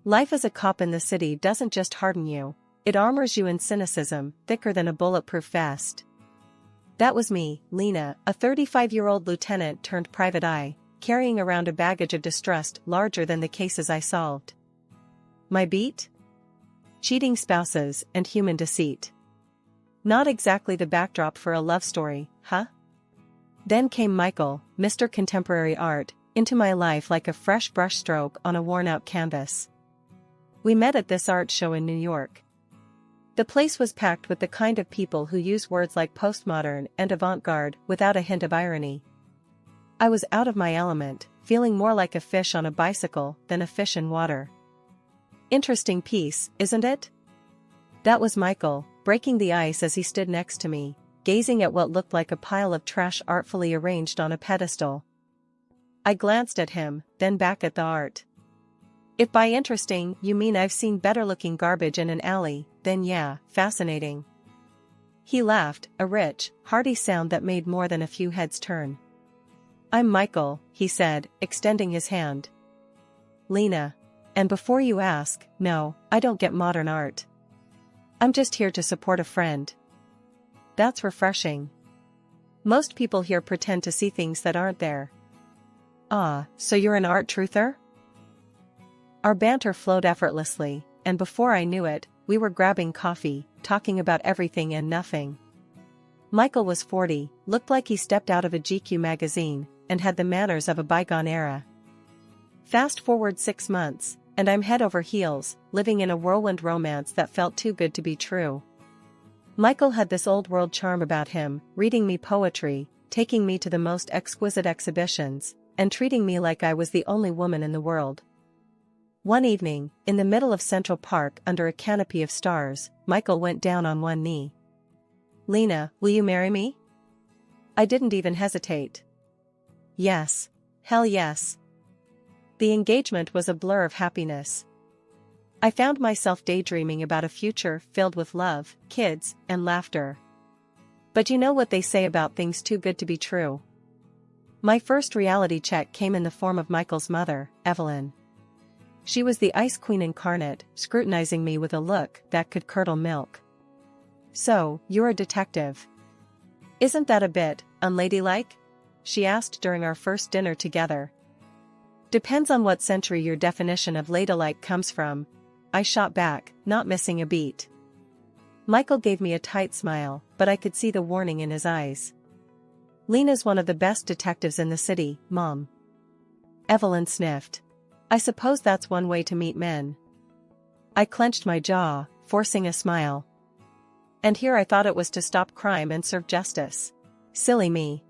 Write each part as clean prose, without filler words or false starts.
Life as a cop in the city doesn't just harden you, it armors you in cynicism, thicker than a bulletproof vest. That was me, Lena, a 35-year-old lieutenant turned private eye, carrying around a baggage of distrust larger than the cases I solved. My beat? Cheating spouses and human deceit. Not exactly the backdrop for a love story, huh? Then came Michael, Mr. Contemporary Art, into my life like a fresh brushstroke on a worn-out canvas. We met at this art show in New York. The place was packed with the kind of people who use words like postmodern and avant-garde without a hint of irony. I was out of my element, feeling more like a fish on a bicycle than a fish in water. Interesting piece, isn't it? That was Michael, breaking the ice as he stood next to me, gazing at what looked like a pile of trash artfully arranged on a pedestal. I glanced at him, then back at the art. If by interesting you mean I've seen better-looking garbage in an alley, then yeah, fascinating. He laughed, a rich, hearty sound that made more than a few heads turn. I'm Michael, he said, extending his hand. Lena. And before you ask, no, I don't get modern art. I'm just here to support a friend. That's refreshing. Most people here pretend to see things that aren't there. Ah, so you're an art truther? Our banter flowed effortlessly, and before I knew it, we were grabbing coffee, talking about everything and nothing. Michael was 40, looked like he stepped out of a GQ magazine, and had the manners of a bygone era. Fast forward 6 months, and I'm head over heels, living in a whirlwind romance that felt too good to be true. Michael had this old-world charm about him, reading me poetry, taking me to the most exquisite exhibitions, and treating me like I was the only woman in the world. One evening, in the middle of Central Park under a canopy of stars, Michael went down on one knee. Lena, will you marry me? I didn't even hesitate. Yes. Hell yes. The engagement was a blur of happiness. I found myself daydreaming about a future filled with love, kids, and laughter. But you know what they say about things too good to be true. My first reality check came in the form of Michael's mother, Evelyn. She was the ice queen incarnate, scrutinizing me with a look that could curdle milk. So, you're a detective. Isn't that a bit unladylike? She asked during our first dinner together. Depends on what century your definition of ladylike comes from, I shot back, not missing a beat. Michael gave me a tight smile, but I could see the warning in his eyes. Lena's one of the best detectives in the city, Mom. Evelyn sniffed. I suppose that's one way to meet men. I clenched my jaw, forcing a smile. And here I thought it was to stop crime and serve justice. Silly me.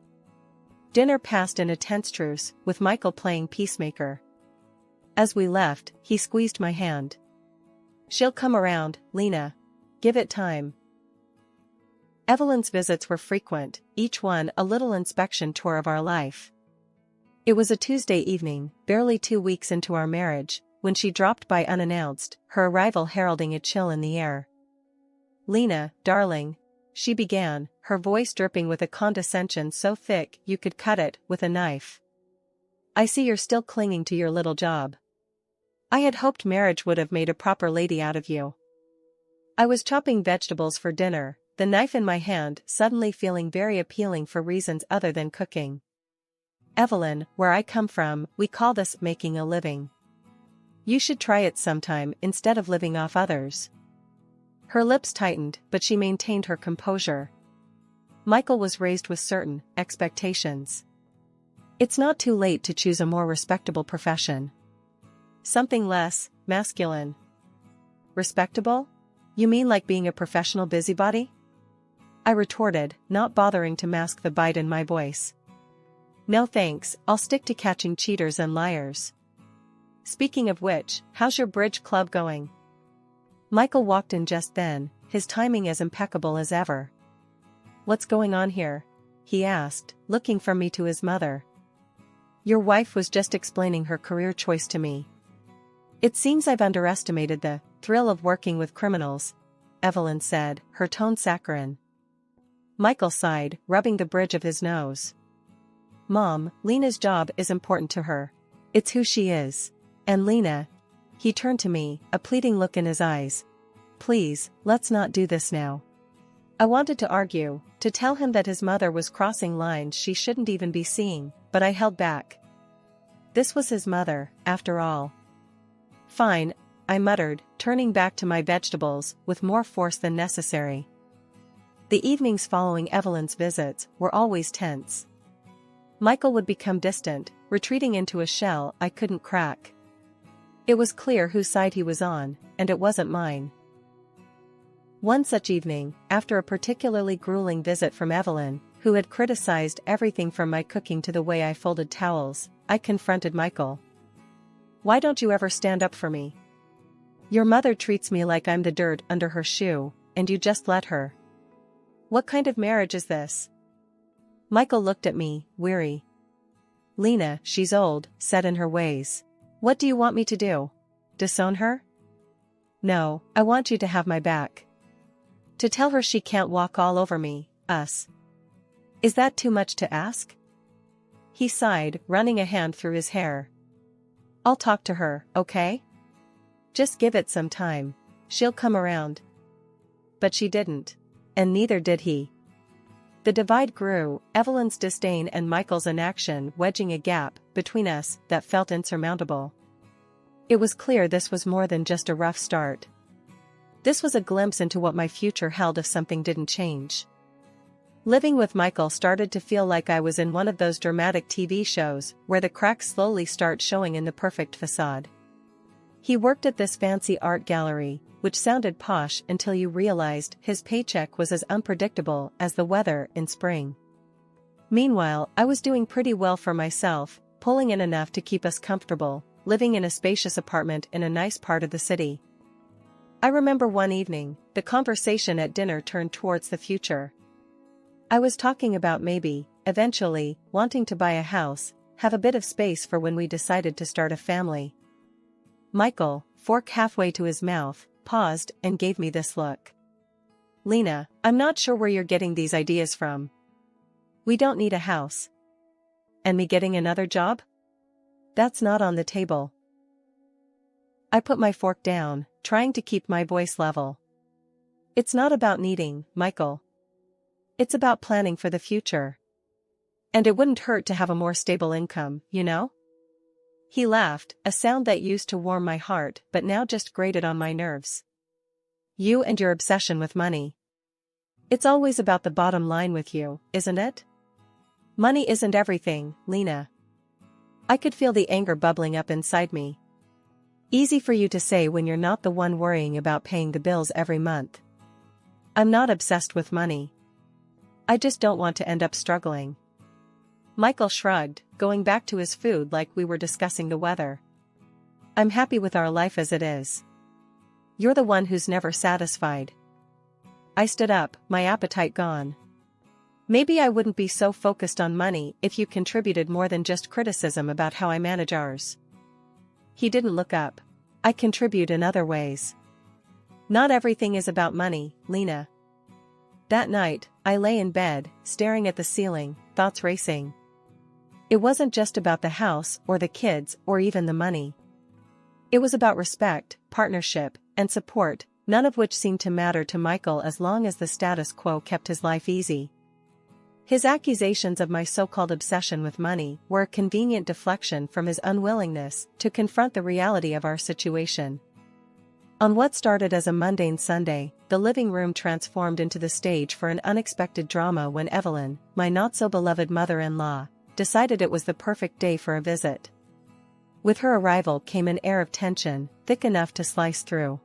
Dinner passed in a tense truce, with Michael playing peacemaker. As we left, he squeezed my hand. She'll come around, Lena. Give it time. Evelyn's visits were frequent, each one a little inspection tour of our life. It was a Tuesday evening, barely 2 weeks into our marriage, when she dropped by unannounced, her arrival heralding a chill in the air. Lena, darling, she began, her voice dripping with a condescension so thick you could cut it with a knife. I see you're still clinging to your little job. I had hoped marriage would have made a proper lady out of you. I was chopping vegetables for dinner, the knife in my hand suddenly feeling very appealing for reasons other than cooking. Evelyn, where I come from, we call this making a living. You should try it sometime instead of living off others. Her lips tightened, but she maintained her composure. Michael was raised with certain expectations. It's not too late to choose a more respectable profession. Something less masculine. Respectable? You mean like being a professional busybody? I retorted, not bothering to mask the bite in my voice. No thanks, I'll stick to catching cheaters and liars. Speaking of which, how's your bridge club going? Michael walked in just then, his timing as impeccable as ever. What's going on here? He asked, looking from me to his mother. Your wife was just explaining her career choice to me. It seems I've underestimated the thrill of working with criminals, Evelyn said, her tone saccharine. Michael sighed, rubbing the bridge of his nose. Mom, Lena's job is important to her. It's who she is. And Lena, He turned to me, a pleading look in his eyes. Please, let's not do this now. I wanted to argue, to tell him that his mother was crossing lines she shouldn't even be seeing, but I held back. This was his mother, after all. Fine, I muttered, turning back to my vegetables with more force than necessary. The evenings following Evelyn's visits were always tense. Michael would become distant, retreating into a shell I couldn't crack. It was clear whose side he was on, and it wasn't mine. One such evening, after a particularly grueling visit from Evelyn, who had criticized everything from my cooking to the way I folded towels, I confronted Michael. Why don't you ever stand up for me? Your mother treats me like I'm the dirt under her shoe, and you just let her. What kind of marriage is this? Michael looked at me, weary. Lena, she's old, set in her ways. What do you want me to do? Disown her? No, I want you to have my back. To tell her she can't walk all over me, us. Is that too much to ask? He sighed, running a hand through his hair. I'll talk to her, okay? Just give it some time. She'll come around. But she didn't. And neither did he. The divide grew, Evelyn's disdain and Michael's inaction wedging a gap between us that felt insurmountable. It was clear this was more than just a rough start. This was a glimpse into what my future held if something didn't change. Living with Michael started to feel like I was in one of those dramatic TV shows where the cracks slowly start showing in the perfect facade. He worked at this fancy art gallery, which sounded posh until you realized his paycheck was as unpredictable as the weather in spring. Meanwhile, I was doing pretty well for myself, pulling in enough to keep us comfortable, living in a spacious apartment in a nice part of the city. I remember one evening, the conversation at dinner turned towards the future. I was talking about maybe, eventually, wanting to buy a house, have a bit of space for when we decided to start a family. Michael, fork halfway to his mouth, paused and gave me this look. Lena, I'm not sure where you're getting these ideas from. We don't need a house. And me getting another job? That's not on the table. I put my fork down, trying to keep my voice level. It's not about needing, Michael. It's about planning for the future. And it wouldn't hurt to have a more stable income, you know? He laughed, a sound that used to warm my heart but now just grated on my nerves. You and your obsession with money. It's always about the bottom line with you, isn't it? Money isn't everything, Lena. I could feel the anger bubbling up inside me. Easy for you to say when you're not the one worrying about paying the bills every month. I'm not obsessed with money. I just don't want to end up struggling. Michael shrugged, going back to his food like we were discussing the weather. I'm happy with our life as it is. You're the one who's never satisfied. I stood up, my appetite gone. Maybe I wouldn't be so focused on money if you contributed more than just criticism about how I manage ours. He didn't look up. I contribute in other ways. Not everything is about money, Lena. That night, I lay in bed, staring at the ceiling, thoughts racing. It wasn't just about the house or the kids or even the money. It was about respect, partnership, and support, none of which seemed to matter to Michael as long as the status quo kept his life easy. His accusations of my so-called obsession with money were a convenient deflection from his unwillingness to confront the reality of our situation. On what started as a mundane Sunday, the living room transformed into the stage for an unexpected drama when Evelyn, my not-so-beloved mother-in-law, decided it was the perfect day for a visit. With her arrival came an air of tension, thick enough to slice through.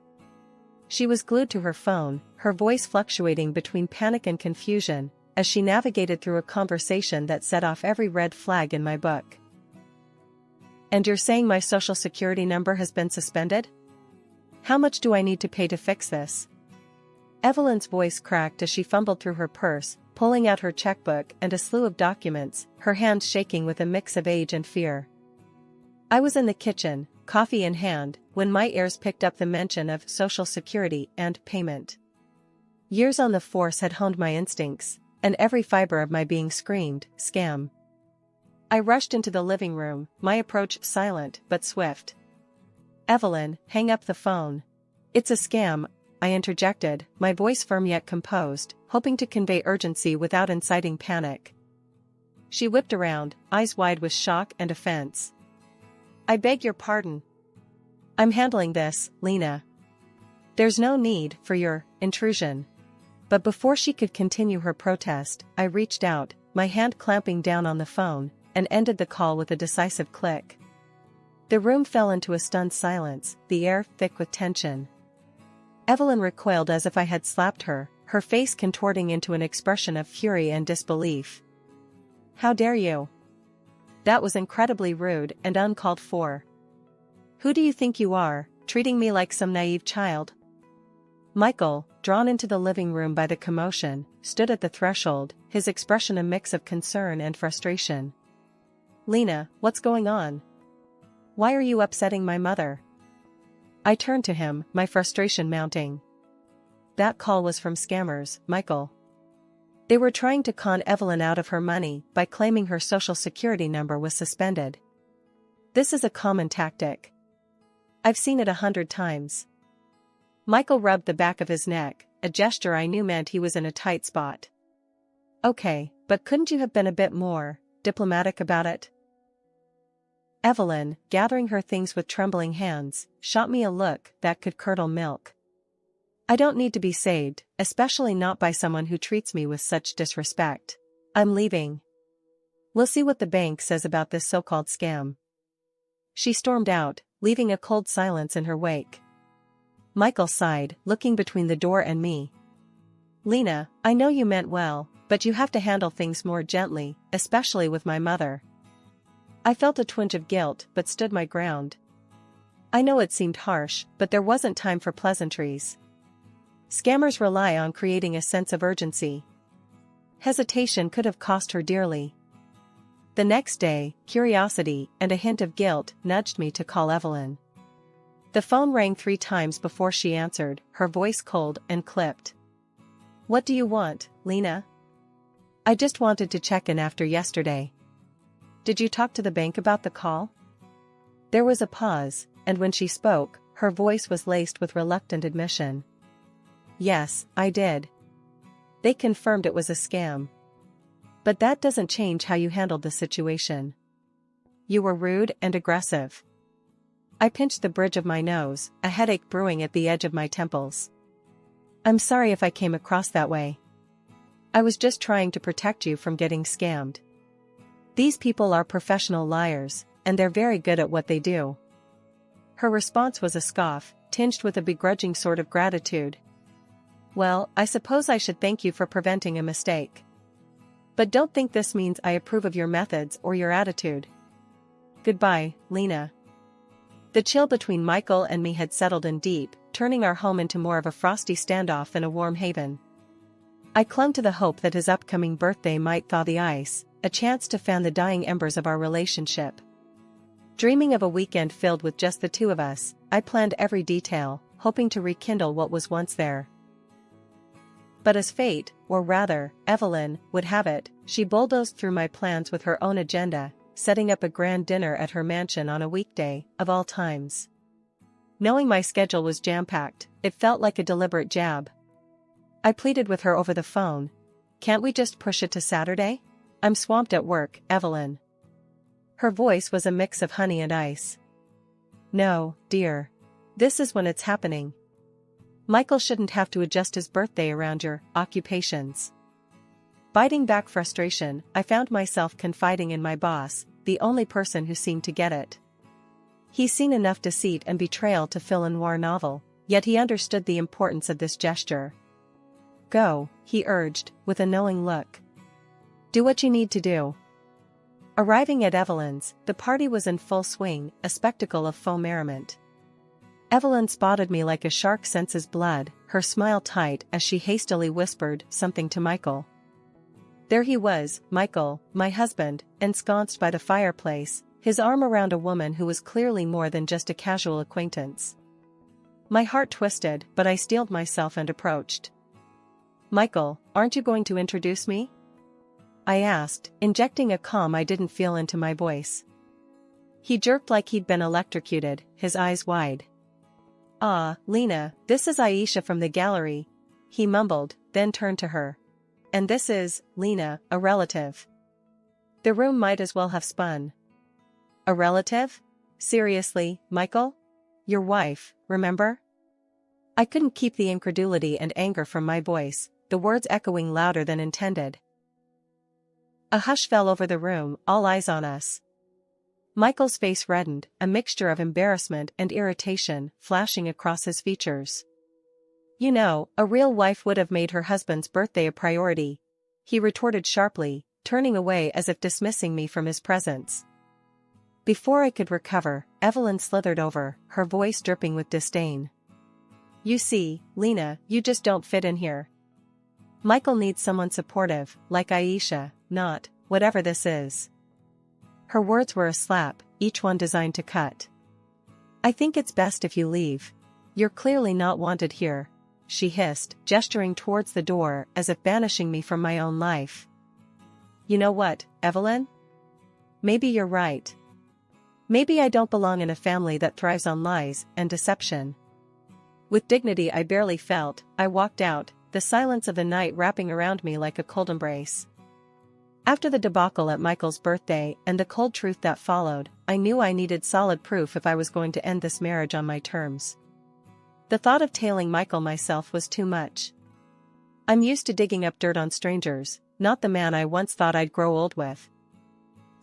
She was glued to her phone, her voice fluctuating between panic and confusion, as she navigated through a conversation that set off every red flag in my book. And you're saying my social security number has been suspended? How much do I need to pay to fix this? Evelyn's voice cracked as she fumbled through her purse, pulling out her checkbook and a slew of documents, her hands shaking with a mix of age and fear. I was in the kitchen, coffee in hand, when my ears picked up the mention of Social Security and payment. Years on the force had honed my instincts, and every fiber of my being screamed, scam. I rushed into the living room, my approach silent but swift. Evelyn, hang up the phone. It's a scam, I interjected, my voice firm yet composed, hoping to convey urgency without inciting panic. She whipped around, eyes wide with shock and offense. I beg your pardon. I'm handling this, Lena. There's no need for your intrusion. But before she could continue her protest, I reached out, my hand clamping down on the phone, and ended the call with a decisive click. The room fell into a stunned silence, the air thick with tension. Evelyn recoiled as if I had slapped her, her face contorting into an expression of fury and disbelief. How dare you? That was incredibly rude and uncalled for. Who do you think you are, treating me like some naive child? Michael, drawn into the living room by the commotion, stood at the threshold, his expression a mix of concern and frustration. Lena, what's going on? Why are you upsetting my mother? I turned to him, my frustration mounting. That call was from scammers, Michael. They were trying to con Evelyn out of her money by claiming her social security number was suspended. This is a common tactic. I've seen it 100 times. Michael rubbed the back of his neck, a gesture I knew meant he was in a tight spot. Okay, but couldn't you have been a bit more diplomatic about it? Evelyn, gathering her things with trembling hands, shot me a look that could curdle milk. I don't need to be saved, especially not by someone who treats me with such disrespect. I'm leaving. We'll see what the bank says about this so-called scam. She stormed out, leaving a cold silence in her wake. Michael sighed, looking between the door and me. Lena, I know you meant well, but you have to handle things more gently, especially with my mother. I felt a twinge of guilt but stood my ground. I know it seemed harsh, but there wasn't time for pleasantries. Scammers rely on creating a sense of urgency. Hesitation could have cost her dearly. The next day, curiosity and a hint of guilt nudged me to call Evelyn. The phone rang 3 times before she answered, her voice cold and clipped. What do you want, Lena? I just wanted to check in after yesterday. Did you talk to the bank about the call? There was a pause, and when she spoke, her voice was laced with reluctant admission. Yes, I did. They confirmed it was a scam. But that doesn't change how you handled the situation. You were rude and aggressive. I pinched the bridge of my nose, a headache brewing at the edge of my temples. I'm sorry if I came across that way. I was just trying to protect you from getting scammed. These people are professional liars, and they're very good at what they do. Her response was a scoff, tinged with a begrudging sort of gratitude. Well, I suppose I should thank you for preventing a mistake. But don't think this means I approve of your methods or your attitude. Goodbye, Lena. The chill between Michael and me had settled in deep, turning our home into more of a frosty standoff than a warm haven. I clung to the hope that his upcoming birthday might thaw the ice, a chance to fan the dying embers of our relationship. Dreaming of a weekend filled with just the two of us, I planned every detail, hoping to rekindle what was once there. But as fate, or rather, Evelyn, would have it, she bulldozed through my plans with her own agenda, setting up a grand dinner at her mansion on a weekday, of all times. Knowing my schedule was jam-packed, it felt like a deliberate jab. I pleaded with her over the phone. Can't we just push it to Saturday? I'm swamped at work, Evelyn. Her voice was a mix of honey and ice. No, dear. This is when it's happening. Michael shouldn't have to adjust his birthday around your occupations. Biting back frustration, I found myself confiding in my boss, the only person who seemed to get it. He's seen enough deceit and betrayal to fill a noir novel, yet he understood the importance of this gesture. Go, he urged, with a knowing look. Do what you need to do. Arriving at Evelyn's, the party was in full swing, a spectacle of faux merriment. Evelyn spotted me like a shark senses blood, her smile tight as she hastily whispered something to Michael. There he was, Michael, my husband, ensconced by the fireplace, his arm around a woman who was clearly more than just a casual acquaintance. My heart twisted, but I steeled myself and approached. Michael, aren't you going to introduce me? I asked, injecting a calm I didn't feel into my voice. He jerked like he'd been electrocuted, his eyes wide. "Ah, Lena, this is Aisha from the gallery," he mumbled, then turned to her. "And this is, Lena, a relative." The room might as well have spun. "A relative? Seriously, Michael? Your wife, remember?" I couldn't keep the incredulity and anger from my voice, the words echoing louder than intended. A hush fell over the room, all eyes on us. Michael's face reddened, a mixture of embarrassment and irritation flashing across his features. "You know, a real wife would have made her husband's birthday a priority," he retorted sharply, turning away as if dismissing me from his presence. Before I could recover, Evelyn slithered over, her voice dripping with disdain. "You see, Lena, you just don't fit in here. Michael needs someone supportive, like Aisha, not, whatever this is." Her words were a slap, each one designed to cut. "I think it's best if you leave. You're clearly not wanted here," she hissed, gesturing towards the door as if banishing me from my own life. "You know what, Evelyn? Maybe you're right. Maybe I don't belong in a family that thrives on lies and deception." With dignity I barely felt, I walked out, the silence of the night wrapping around me like a cold embrace. After the debacle at Michael's birthday and the cold truth that followed, I knew I needed solid proof if I was going to end this marriage on my terms. The thought of tailing Michael myself was too much. I'm used to digging up dirt on strangers, not the man I once thought I'd grow old with.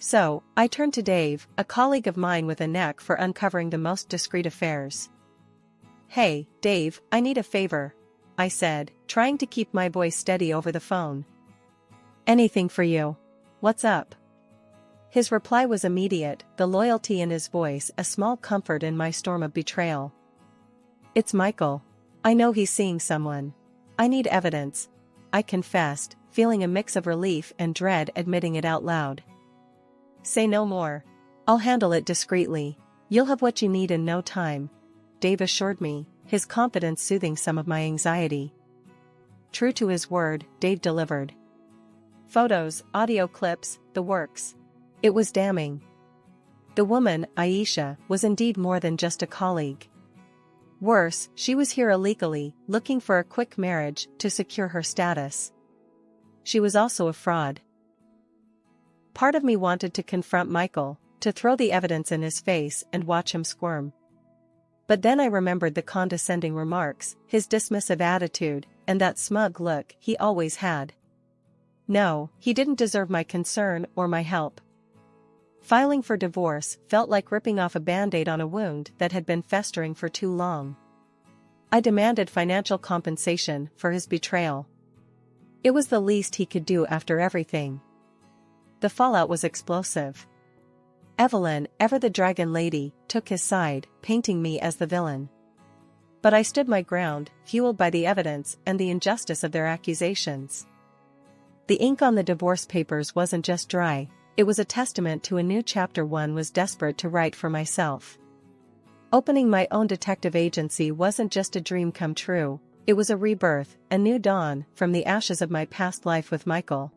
So, I turned to Dave, a colleague of mine with a knack for uncovering the most discreet affairs. "Hey, Dave, I need a favor," I said, trying to keep my voice steady over the phone. "Anything for you. What's up?" His reply was immediate, the loyalty in his voice a small comfort in my storm of betrayal. "It's Michael. I know he's seeing someone. I need evidence," I confessed, feeling a mix of relief and dread admitting it out loud. "Say no more. I'll handle it discreetly. You'll have what you need in no time," Dave assured me, his confidence soothing some of my anxiety. True to his word, Dave delivered. Photos, audio clips, the works. It was damning. The woman, Aisha, was indeed more than just a colleague. Worse, she was here illegally, looking for a quick marriage to secure her status. She was also a fraud. Part of me wanted to confront Michael, to throw the evidence in his face and watch him squirm. But then I remembered the condescending remarks, his dismissive attitude, and that smug look he always had. No, he didn't deserve my concern or my help. Filing for divorce felt like ripping off a band-aid on a wound that had been festering for too long. I demanded financial compensation for his betrayal. It was the least he could do after everything. The fallout was explosive. Evelyn, ever the dragon lady, took his side, painting me as the villain. But I stood my ground, fueled by the evidence and the injustice of their accusations. The ink on the divorce papers wasn't just dry, it was a testament to a new chapter one was desperate to write for myself. Opening my own detective agency wasn't just a dream come true, it was a rebirth, a new dawn from the ashes of my past life with Michael.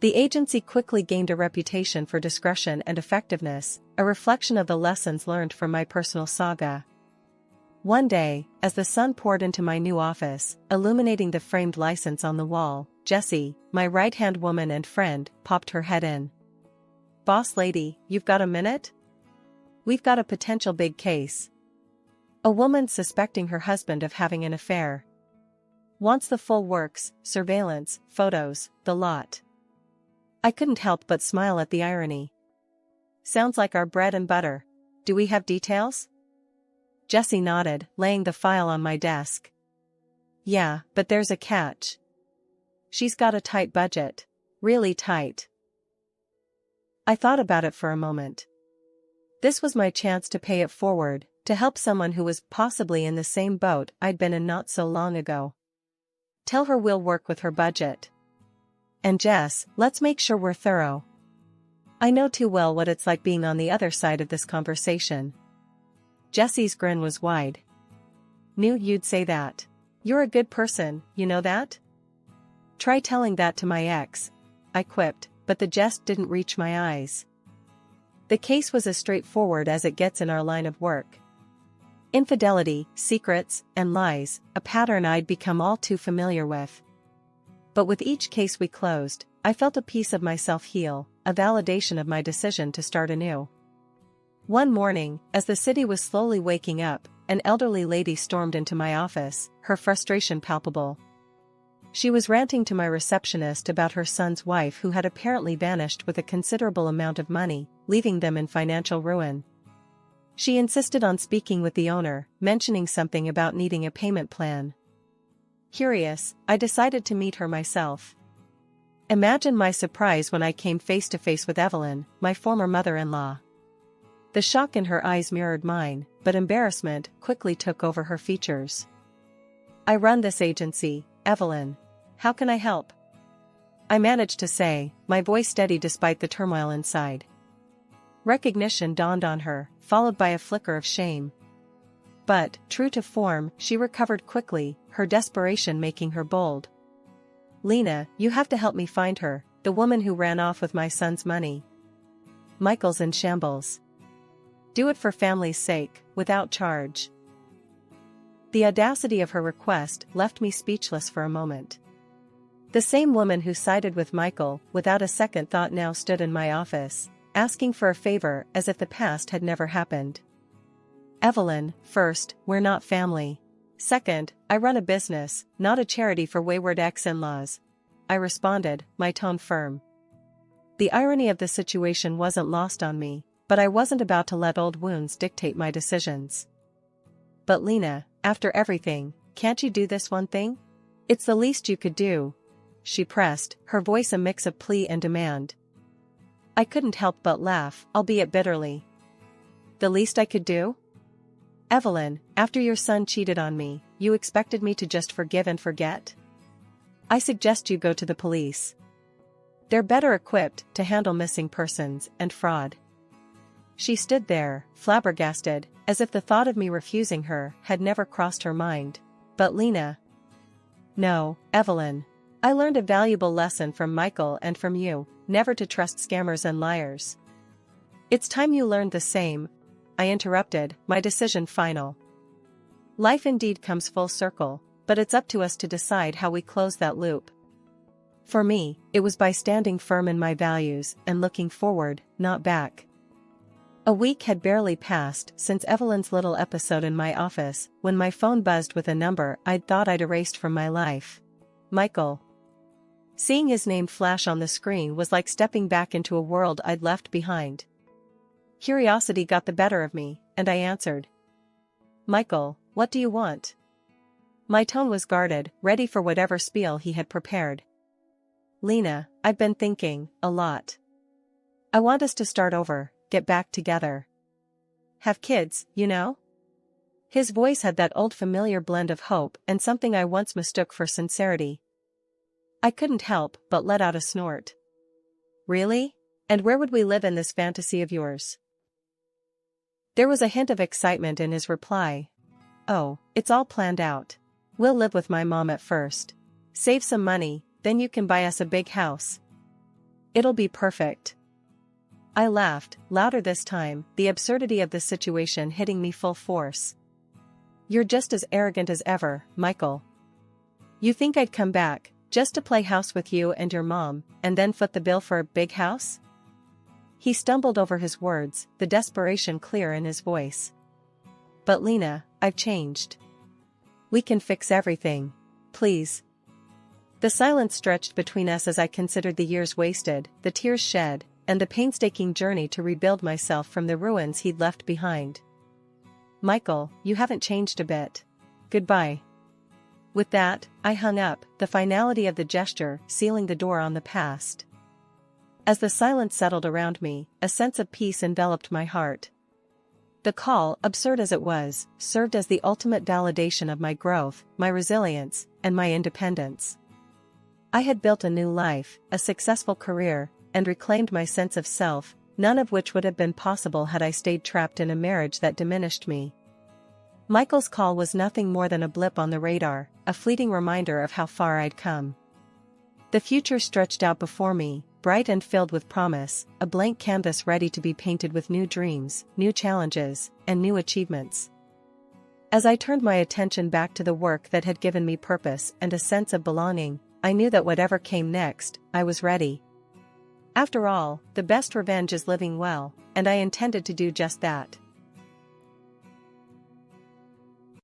The agency quickly gained a reputation for discretion and effectiveness, a reflection of the lessons learned from my personal saga. One day, as the sun poured into my new office, illuminating the framed license on the wall, Jessie, my right-hand woman and friend, popped her head in. "Boss lady, you've got a minute? We've got a potential big case. A woman suspecting her husband of having an affair. Wants the full works, surveillance, photos, the lot." I couldn't help but smile at the irony. "Sounds like our bread and butter. Do we have details?" Jessie nodded, laying the file on my desk. "Yeah, but there's a catch. She's got a tight budget. Really tight." I thought about it for a moment. This was my chance to pay it forward, to help someone who was possibly in the same boat I'd been in not so long ago. Tell her we'll work with her budget. And Jess, let's make sure we're thorough. I know too well what it's like being on the other side of this conversation. Jessie's grin was wide. "Knew you'd say that. You're a good person, you know that?" "Try telling that to my ex," I quipped, but the jest didn't reach my eyes. The case was as straightforward as it gets in our line of work. Infidelity, secrets, and lies, a pattern I'd become all too familiar with. But with each case we closed, I felt a piece of myself heal, a validation of my decision to start anew. One morning, as the city was slowly waking up, an elderly lady stormed into my office, her frustration palpable. She was ranting to my receptionist about her son's wife who had apparently vanished with a considerable amount of money, leaving them in financial ruin. She insisted on speaking with the owner, mentioning something about needing a payment plan. Curious, I decided to meet her myself. Imagine my surprise when I came face to face with Evelyn, my former mother-in-law. The shock in her eyes mirrored mine, but embarrassment quickly took over her features. "I run this agency, Evelyn. How can I help?" I managed to say, my voice steady despite the turmoil inside. Recognition dawned on her, followed by a flicker of shame. But, true to form, she recovered quickly, her desperation making her bold. "Lena, you have to help me find her, the woman who ran off with my son's money. Michael's in shambles. Do it for family's sake, without charge." The audacity of her request left me speechless for a moment. The same woman who sided with Michael without a second thought now stood in my office, asking for a favor as if the past had never happened. "Evelyn, first, we're not family. Second, I run a business, not a charity for wayward ex-in-laws," I responded, my tone firm. The irony of the situation wasn't lost on me, but I wasn't about to let old wounds dictate my decisions. "But Lena, after everything, can't you do this one thing? It's the least you could do," she pressed, her voice a mix of plea and demand. I couldn't help but laugh, albeit bitterly. "The least I could do? Evelyn, after your son cheated on me, you expected me to just forgive and forget? I suggest you go to the police. They're better equipped to handle missing persons and fraud." She stood there, flabbergasted, as if the thought of me refusing her had never crossed her mind. "But Lena..." "No, Evelyn. I learned a valuable lesson from Michael and from you, never to trust scammers and liars. It's time you learned the same," I interrupted, my decision final. Life indeed comes full circle, but it's up to us to decide how we close that loop. For me, it was by standing firm in my values and looking forward, not back. A week had barely passed since Evelyn's little episode in my office when my phone buzzed with a number I'd thought I'd erased from my life. Michael. Seeing his name flash on the screen was like stepping back into a world I'd left behind. Curiosity got the better of me, and I answered. "Michael, what do you want?" My tone was guarded, ready for whatever spiel he had prepared. "Lena, I've been thinking, a lot. I want us to start over, get back together. Have kids, you know?" His voice had that old familiar blend of hope and something I once mistook for sincerity. I couldn't help but let out a snort. "Really? And where would we live in this fantasy of yours?" There was a hint of excitement in his reply. "Oh, it's all planned out. We'll live with my mom at first. Save some money, then you can buy us a big house. It'll be perfect." I laughed, louder this time, the absurdity of the situation hitting me full force. "You're just as arrogant as ever, Michael. You think I'd come back, just to play house with you and your mom, and then foot the bill for a big house?" He stumbled over his words, the desperation clear in his voice. "But Lena, I've changed. We can fix everything. Please." The silence stretched between us as I considered the years wasted, the tears shed, and the painstaking journey to rebuild myself from the ruins he'd left behind. "Michael, you haven't changed a bit. Goodbye." With that, I hung up, the finality of the gesture sealing the door on the past. As the silence settled around me, a sense of peace enveloped my heart. The call, absurd as it was, served as the ultimate validation of my growth, my resilience, and my independence. I had built a new life, a successful career, and reclaimed my sense of self, none of which would have been possible had I stayed trapped in a marriage that diminished me. Michael's call was nothing more than a blip on the radar, a fleeting reminder of how far I'd come. The future stretched out before me, bright and filled with promise, a blank canvas ready to be painted with new dreams, new challenges, and new achievements. As I turned my attention back to the work that had given me purpose and a sense of belonging, I knew that whatever came next, I was ready. After all, the best revenge is living well, and I intended to do just that.